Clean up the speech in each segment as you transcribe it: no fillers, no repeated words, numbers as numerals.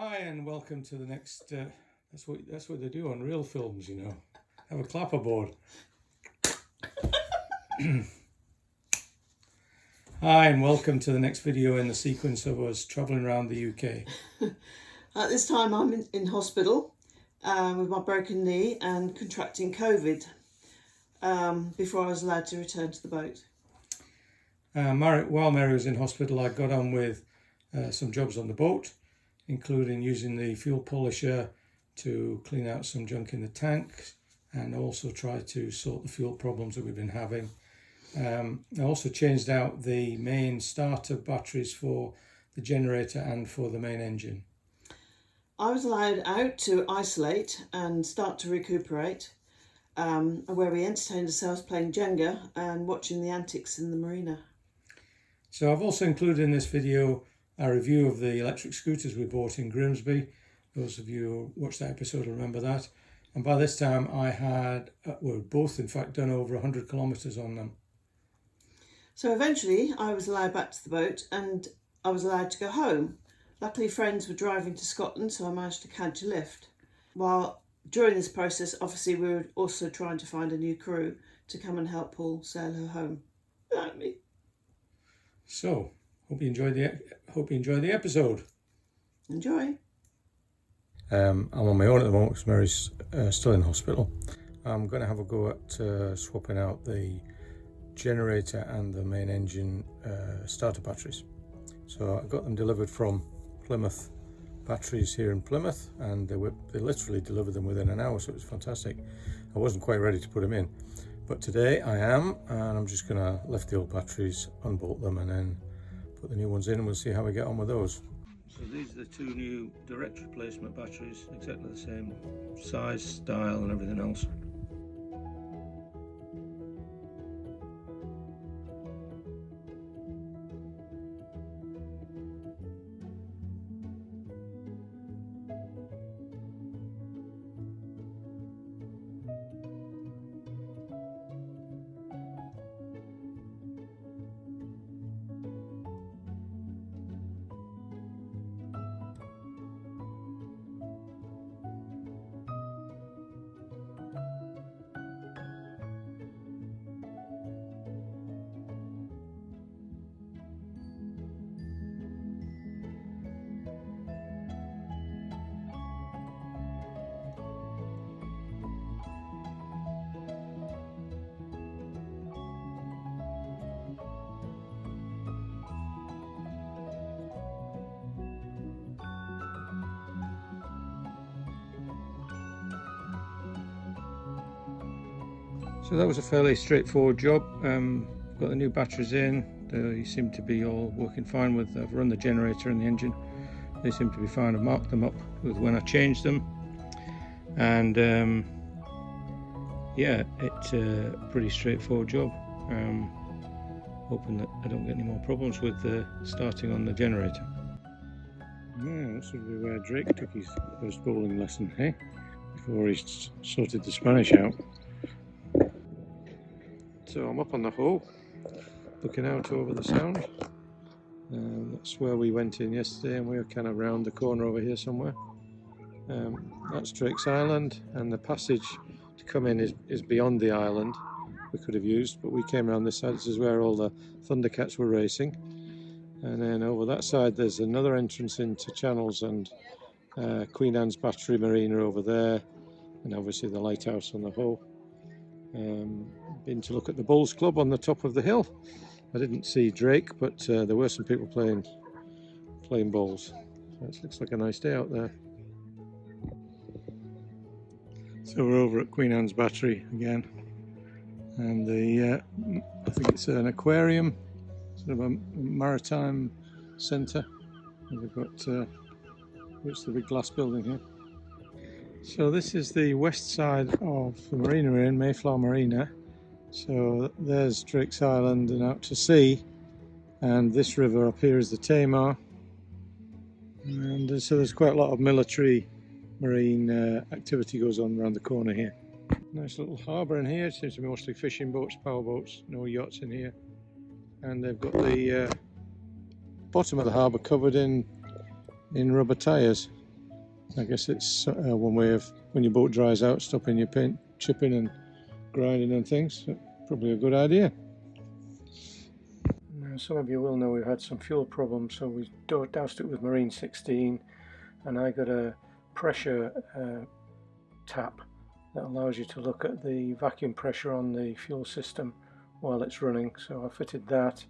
Hi and welcome to the next. That's what they do on real films, you know. Have a clapperboard. Hi and welcome to the next video in the sequence of us travelling around the UK. At this time I'm in hospital with my broken knee and contracting COVID before I was allowed to return to the boat. While Mary was in hospital, I got on with some jobs on the boat, including using the fuel polisher to clean out some junk in the tanks and also try to sort the fuel problems that we've been having. I also changed out the main starter batteries for the generator and for the main engine. I was allowed out to isolate and start to recuperate, where we entertained ourselves playing Jenga and watching the antics in the marina. So I've also included in this video a review of the electric scooters we bought in Grimsby. Those of you who watched that episode will remember that. And by this time I had, we're both in fact done over 100 kilometres on them. So eventually I was allowed back to the boat and I was allowed to go home. Luckily friends were driving to Scotland, so I managed to catch a lift. While during this process, obviously we were also trying to find a new crew to come and help Paul sail her home without me. So, hope you enjoy the episode. Enjoy. I'm on my own at the moment because Mary's still in hospital. I'm going to have a go at swapping out the generator and the main engine starter batteries. So I got them delivered from Plymouth batteries here in Plymouth, and they literally delivered them within an hour, so it was fantastic. I wasn't quite ready to put them in, but today I am, and I'm just going to lift the old batteries, unbolt them, and then put the new ones in, and we'll see how we get on with those. So these are the two new direct replacement batteries, exactly the same size, style and everything else. So that was a fairly straightforward job. Got the new batteries in. They seem to be all working fine. I've run the generator and the engine. They seem to be fine. I've marked them up with when I changed them, and yeah, it's a pretty straightforward job. Hoping that I don't get any more problems with starting on the generator. Yeah, this would be where Drake took his first bowling lesson, hey? Before he sorted the Spanish out. So I'm up on the hull, looking out over the sound. That's where we went in yesterday, and we're kind of round the corner over here somewhere. That's Drake's Island, and the passage to come in is beyond the island we could have used, but we came around this side. This is where all the Thundercats were racing. And then over that side there's another entrance into Channels and Queen Anne's Battery Marina over there, and obviously the lighthouse on the hull. Been to look at the Bowls Club on the top of the hill. I didn't see Drake, but there were some people playing bowls. So it looks like a nice day out there. So we're over at Queen Anne's Battery again, and I think it's an aquarium, sort of a maritime centre. We've got what's the big glass building here. So this is the west side of the marina we're in, Mayflower Marina. So there's Drake's Island and out to sea, and this river up here is the Tamar, and so there's quite a lot of military marine activity goes on around the corner here. Nice little harbour in here. It seems to be mostly fishing boats, power boats, no yachts in here, and they've got the bottom of the harbour covered in rubber tyres. I guess it's one way of, when your boat dries out, stopping your paint chipping and grinding and things. So probably a good idea. Now, some of you will know we've had some fuel problems, so we doused it with Marine 16, and I got a pressure tap that allows you to look at the vacuum pressure on the fuel system while it's running. So I fitted that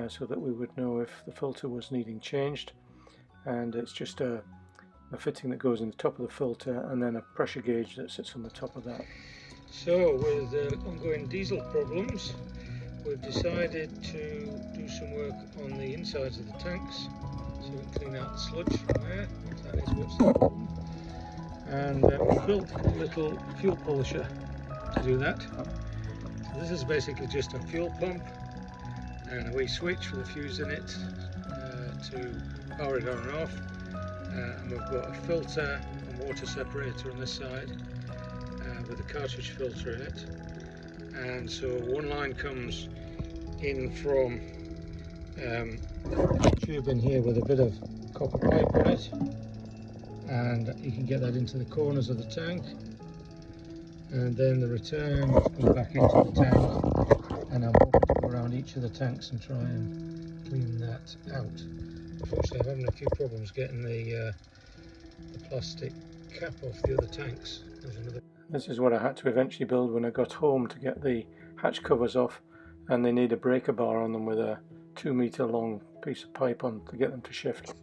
so that we would know if the filter was needing changed, and it's just a fitting that goes in the top of the filter and then a pressure gauge that sits on the top of that. So with ongoing diesel problems, we've decided to do some work on the insides of the tanks so we can clean out the sludge from there. That is what's the problem. And we built a little fuel polisher to do that. So this is basically just a fuel pump and a wee switch with a fuse in it to power it on and off. And we've got a filter and water separator on this side with a cartridge filter in it. And so one line comes in from a tube in here with a bit of copper pipe on it, and you can get that into the corners of the tank, and then the return goes back into the tank, and I'm hoping to go around each of the tanks and try and clean that out. Unfortunately, I'm having a few problems getting the plastic cap off the other tanks. This is what I had to eventually build when I got home to get the hatch covers off, and they need a breaker bar on them with a 2 meter long piece of pipe on to get them to shift.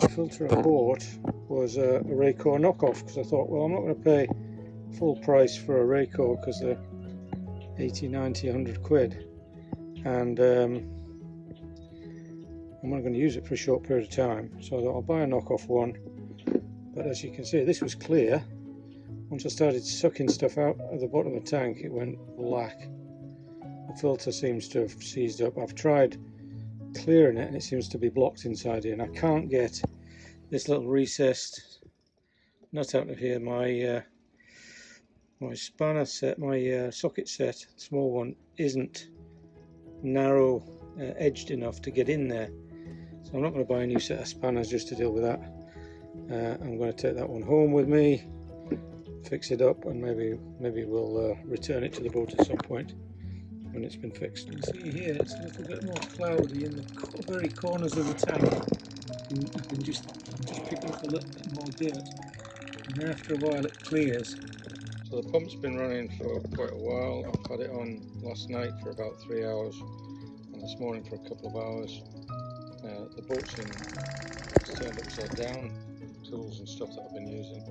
The filter I bought was a Raycor knockoff, because I thought, well, I'm not going to pay full price for a Raycor because they're 80, 90, 100 quid, and I'm not going to use it for a short period of time, so I thought I'll buy a knockoff one. But as you can see, this was clear. Once I started sucking stuff out at the bottom of the tank, it went black. The filter seems to have seized up. I've tried clearing it and it seems to be blocked inside here, and I can't get this little recessed nut out of here. My my spanner set, my socket set, small one, isn't narrow edged enough to get in there. So I'm not going to buy a new set of spanners just to deal with that. I'm going to take that one home with me, fix it up, and maybe we'll return it to the boat at some point when it's been fixed. You can see here it's a little bit more cloudy in the very corners of the tank. You can just pick up a little bit more dirt, and after a while it clears. So the pump's been running for quite a while. I've had it on last night for about 3 hours, and this morning for a couple of hours. The boat's turned upside down, tools and stuff that I've been using,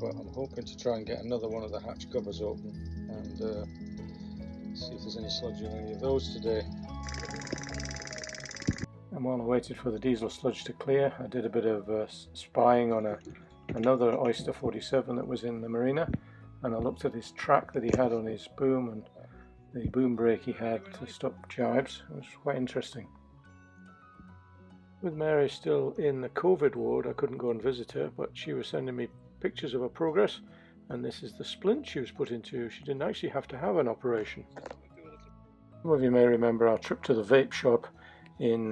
but I'm hoping to try and get another one of the hatch covers open and see if there's any sludge in any of those today. And while I waited for the diesel sludge to clear, I did a bit of spying on another Oyster 47 that was in the marina, and I looked at his track that he had on his boom and the boom brake he had to stop jibes. It was quite interesting. With Mary still in the COVID ward, I couldn't go and visit her, but she was sending me pictures of her progress, and this is the splint she was put into. She didn't actually have to have an operation. Some of you may remember our trip to the vape shop in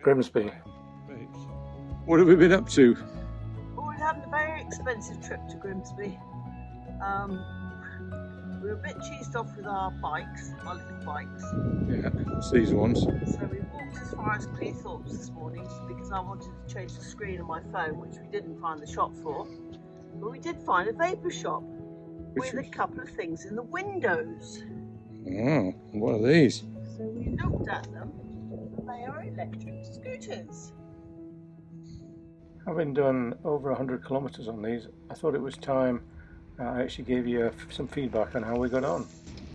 Grimsby. What have we been up to? Well, we've had a very expensive trip to Grimsby. We were a bit cheesed off with our bikes, our little bikes. Yeah, it's these ones. So we walked as far as Cleethorpes this morning because I wanted to change the screen on my phone, which we didn't find the shop for. But we did find a vapour shop with a couple of things in the windows. Oh, what are these? So we looked at them. They are electric scooters. Having done over 100 kilometres on these, I thought it was time I actually gave you some feedback on how we got on.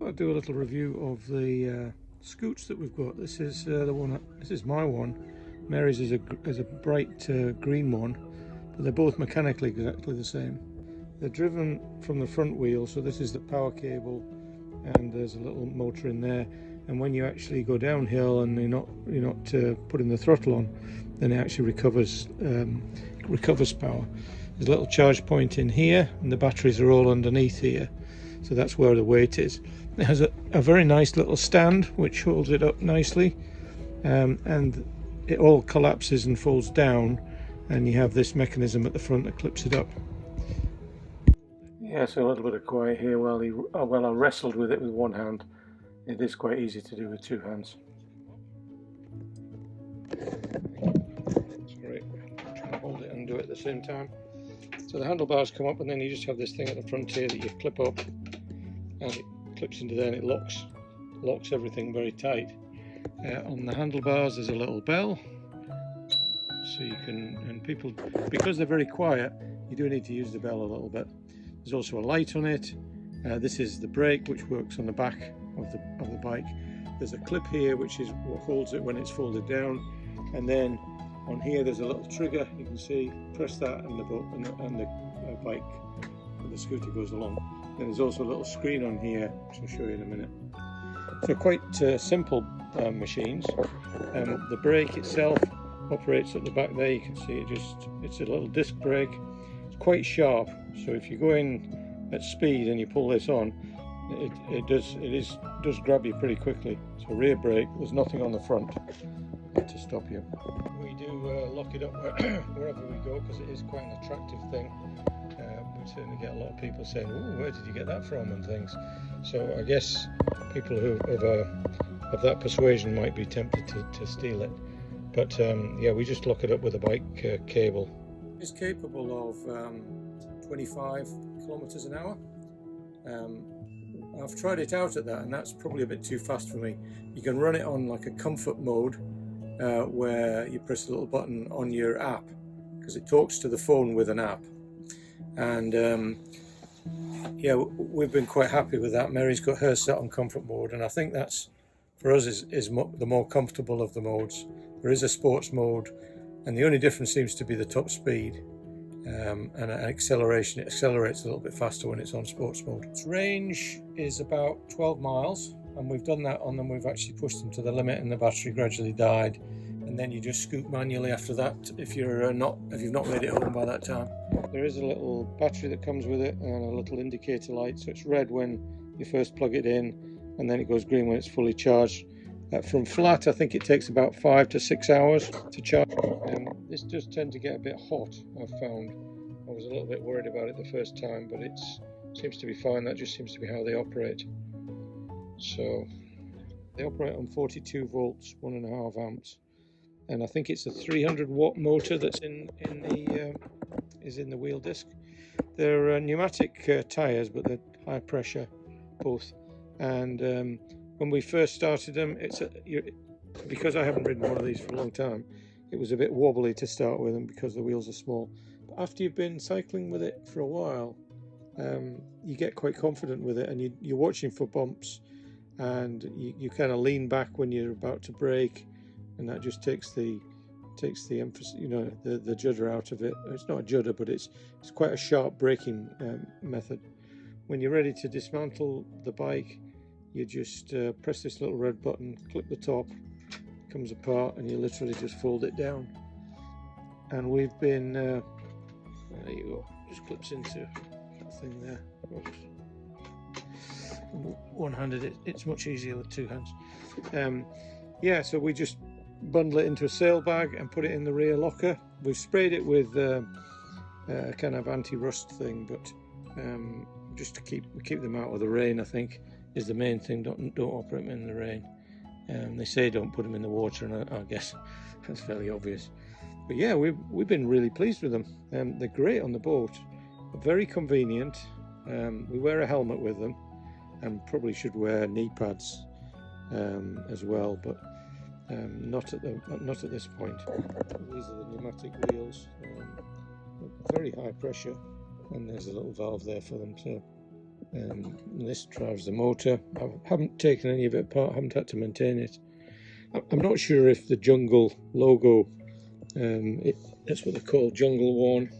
I'll do a little review of the scoots that we've got. This is the one. This is my one. Mary's is a bright green one, but they're both mechanically exactly the same. They're driven from the front wheel, so this is the power cable, and there's a little motor in there. And when you actually go downhill and you're not putting the throttle on, then it actually recovers power. There's a little charge point in here, and the batteries are all underneath here, so that's where the weight is. It has a very nice little stand which holds it up nicely, and it all collapses and folds down and you have this mechanism at the front that clips it up. Yeah, so a little bit of quiet here while I wrestled with it with one hand. It is quite easy to do with two hands. Sorry, trying to hold it and do it at the same time. So the handlebars come up, and then you just have this thing at the front here that you clip up, and it clips into there, and it locks everything very tight. On the handlebars there's a little bell, so you can, and people, because they're very quiet, you do need to use the bell a little bit. There's also a light on it. This is the brake, which works on the back of the bike. There's a clip here which is what holds it when it's folded down, and then on here there's a little trigger. You can see, press that and the bike and the scooter goes along. And there's also a little screen on here, which I'll show you in a minute. So quite simple machines. The brake itself operates at the back there. You can see it's a little disc brake. It's quite sharp, so if you go in at speed and you pull this on, it does grab you pretty quickly. So rear brake, there's nothing on the front to stop you. We do lock it up wherever we go, because it is quite an attractive thing. We certainly get a lot of people saying, "Oh, where did you get that from?" and things. So I guess people who of that persuasion might be tempted to steal it. But yeah, we just lock it up with a bike cable. It's capable of 25 kilometers an hour. I've tried it out at that, and that's probably a bit too fast for me. You can run it on like a comfort mode, where you press a little button on your app, because it talks to the phone with an app. And yeah, we've been quite happy with that. Mary's got hers set on comfort mode, and I think that's, for us, is the more comfortable of the modes. There is a sports mode, and the only difference seems to be the top speed. And acceleration, it accelerates a little bit faster when it's on sports mode. Its range is about 12 miles, and we've done that on them. We've actually pushed them to the limit, and the battery gradually died. And then you just scoot manually after that if you've not made it home by that time. There is a little battery that comes with it, and a little indicator light, so it's red when you first plug it in, and then it goes green when it's fully charged. From flat, I think it takes about 5 to 6 hours to charge. This does tend to get a bit hot, I've found. I was a little bit worried about it the first time, but it seems to be fine. That just seems to be how they operate. So they operate on 42 volts, 1.5 amps, and I think it's a 300 watt motor that's in the wheel disc. They're pneumatic tires, but they're high pressure both. And when we first started them, because I haven't ridden one of these for a long time, it was a bit wobbly to start with, and because the wheels are small. But after you've been cycling with it for a while, you get quite confident with it, and you're watching for bumps, and you kind of lean back when you're about to brake, and that just takes the emphasis, the judder out of it. It's not a judder, but it's quite a sharp braking method. When you're ready to dismantle the bike, you just press this little red button, clip the top, it comes apart, and you literally just fold it down. And we've been there you go, just clips into that thing there. One-handed, it's much easier with two hands. Yeah, so we just bundle it into a sail bag and put it in the rear locker. We've sprayed it with a kind of anti-rust thing, but just to keep them out of the rain, I think, is the main thing. Don't operate them in the rain. They say don't put them in the water, and I guess that's fairly obvious. But yeah, we've been really pleased with them. They're great on the boat, very convenient. We wear a helmet with them, and probably should wear knee pads as well, but not at this point. These are the pneumatic wheels, very high pressure, and there's a little valve there for them too. This drives the motor. I haven't taken any of it apart, haven't had to maintain it. I'm not sure if the Jungle logo, that's what they're called, Jungle One,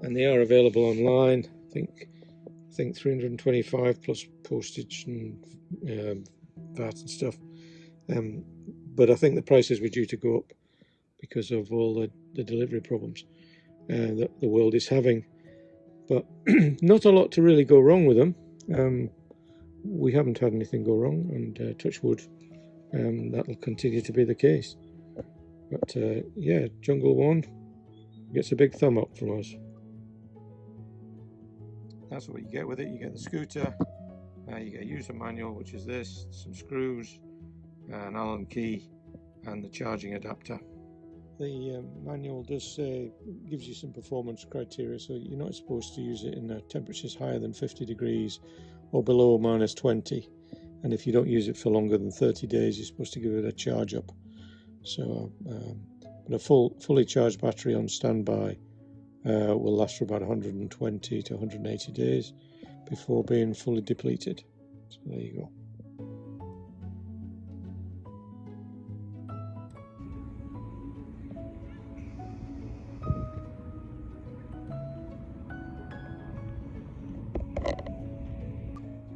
and they are available online. I think 325 plus postage and VAT and stuff. But I think the prices were due to go up because of all the delivery problems that the world is having. But not a lot to really go wrong with them. We haven't had anything go wrong, and touch wood, that'll continue to be the case. But yeah, Jungle One, Gets a big thumb up from us. That's what you get with it. You get the scooter, you get a user manual, which is this, some screws, an Allen key, and the charging adapter. The manual does say, gives you some performance criteria, so you're not supposed to use it in temperatures higher than 50 degrees or below -20. And if you don't use it for longer than 30 days, you're supposed to give it a charge up. So, but a fully charged battery on standby will last for about 120 to 180 days before being fully depleted. So there you go.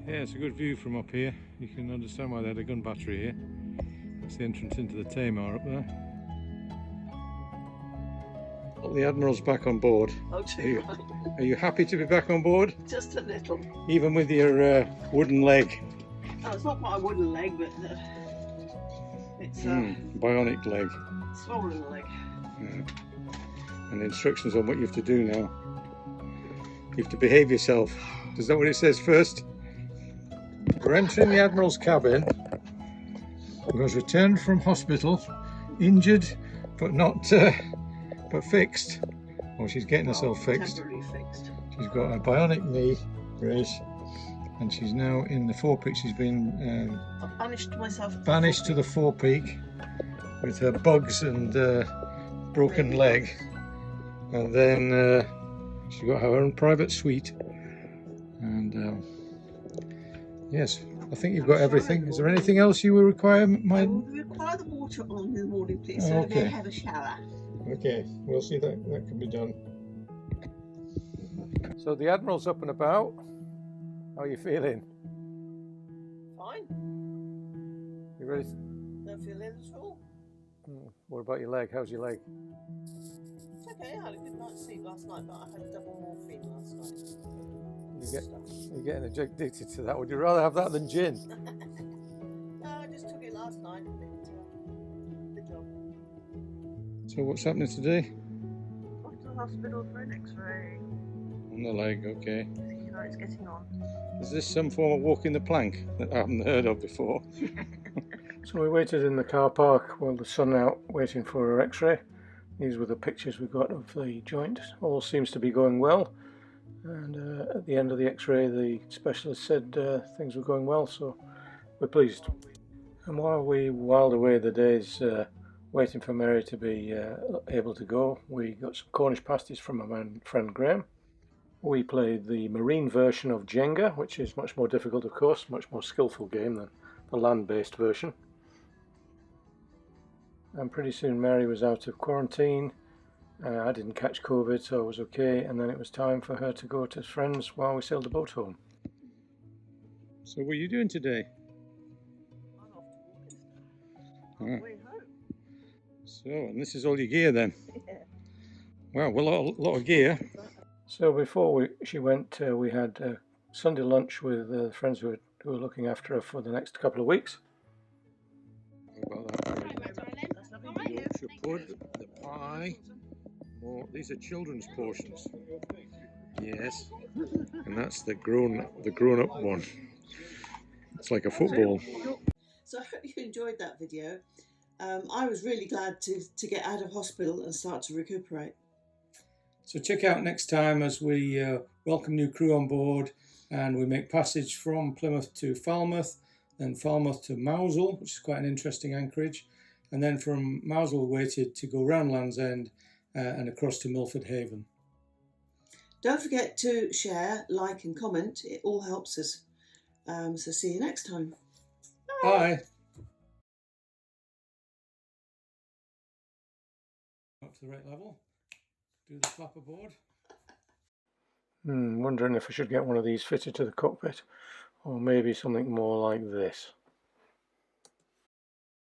Yeah, it's a good view from up here. You can understand why they had a gun battery here. That's the entrance into the Tamar up there. Well, the Admiral's back on board. Oh, too right. Are you happy to be back on board? Just a little. Even with your wooden leg? Oh, it's not quite a wooden leg, but it's a bionic leg. swollen leg. Yeah. And the instructions on what you have to do now. You have to behave yourself. Is that what it says first? We're entering the Admiral's cabin. He was returned from hospital, injured, but not, but fixed. Oh, she's getting herself fixed. Temporarily fixed. She's got a bionic knee brace, and she's now in the forepeak. She's been banished to the forepeak with her bugs and broken leg, and then she's got her own private suite. And yes, I think you've got everything. Is there anything else you will require? I will require the water on in the morning, please, so okay. they have a shower. Okay, we'll see that can be done. So the Admiral's up and about. How are you feeling? Fine. You ready? Don't feel ill at all. What about your leg? How's your leg? It's okay. I had a good night's sleep last night, but I had double morphine last night. You're getting addicted to that. Would you rather have that than gin? No, I just took it last night. Good job. So what's happening today? Off to the hospital for an X-ray. On the leg, okay. See how it's getting on. Is this some form of walking the plank that I haven't heard of before? So we waited in the car park while the sun out waiting for her X-ray. These were the pictures we got of the joint. All seems to be going well. And at the end of the X-ray, the specialist said things were going well, so we're pleased. And while we whiled away the days waiting for Mary to be able to go, we got some Cornish pasties from my friend Graham. We played the marine version of Jenga, which is much more difficult, of course, much more skillful game than the land-based version. And pretty soon Mary was out of quarantine. I didn't catch COVID, so I was okay, and then it was time for her to go to friends while we sailed the boat home. So what are you doing today? I'm off to August. On the way home. So, and this is all your gear then? Yeah. Wow, well, a lot of gear. So before she went, we had Sunday lunch with friends who were looking after her for the next couple of weeks. How about that? The Yorkshire pud, the pie. Oh, these are children's portions. Yes, and that's the grown-up one. It's like a football. So I hope you enjoyed that video. I was really glad to get out of hospital and start to recuperate. So check out next time as we welcome new crew on board, and we make passage from Plymouth to Falmouth, then Falmouth to Mousehole, which is quite an interesting anchorage, and then from Mousehole waited to go round Land's End and across to Milford Haven. Don't forget to share, like and comment. It all helps us. So see you next time. Bye. Up to the right level. Do the flapper board. Wondering if I should get one of these fitted to the cockpit, or maybe something more like this.